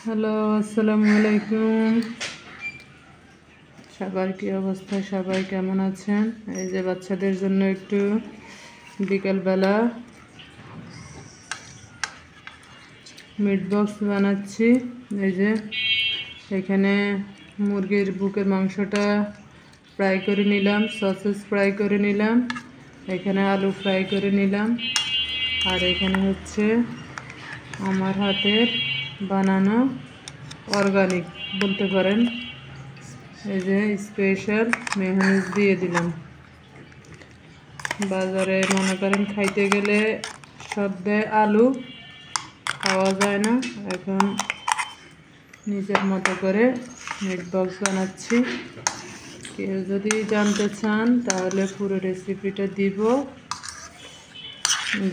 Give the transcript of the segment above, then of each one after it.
Hello, আসসালামু আলাইকুম। সবার কি অবস্থা? সবাই কেমন আছেন? এই যে বাচ্চাদের জন্য একটু বিকেলবেলা মিট বক্স বানাচ্ছি। এই যে এখানে মুরগির বুকের মাংসটা ফ্রাই করে নিলাম, সসেস ফ্রাই করে নিলাম, এখানে আলু ফ্রাই করে নিলাম, আর এখানে হচ্ছে আমার হাতের বানানো অর্গানিক বলতে পারেন, এই যে স্পেশাল মেয়োনিজ দিয়ে দিলাম। বাজারে মনে করেন খাইতে গেলে সব দেয়, আলু খাওয়া যায় না। এখন নিজের মতো করে মিট বক্স বানাচ্ছি। কেউ যদি জানতে চান তাহলে পুরো রেসিপিটা দিব,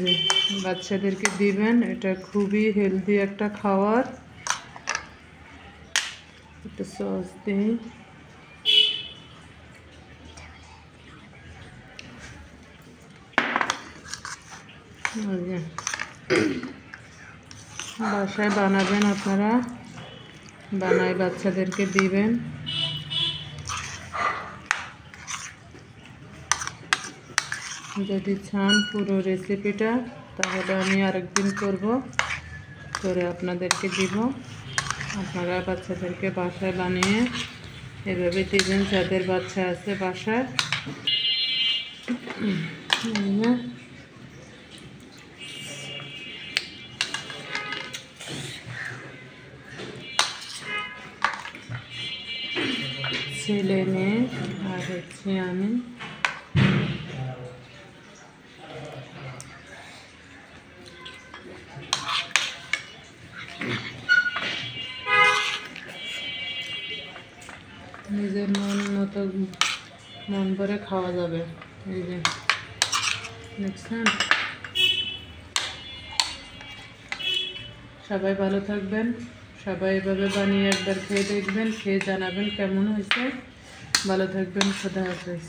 যে বাচ্চাদেরকে দিবেন। এটা খুবই হেলদি একটা খাবার। একটা সস দিই, বাসায় বানাবেন আপনারা, বানায় বাচ্চাদেরকে দিবেন। যদি চান পুরো রেসিপিটা তাহলে আমি আরেকদিন করে আপনাদেরকে দিব। আপনারা বাচ্চাদেরকে বাসায় বানিয়ে এভাবে দিবেন, যাদের বাচ্চা আছে বাসায়। ছেলে মেয়ে আর হচ্ছে আমি। নিজের মন ভরে খাওয়া যাবে। এই যে দেখছেন। সবাই ভালো থাকবেন, সবাই এভাবে বানিয়ে একবার খেয়ে দেখবেন, খেয়ে জানাবেন কেমন হয়েছে। ভালো থাকবেন, খোদা হাফেজ।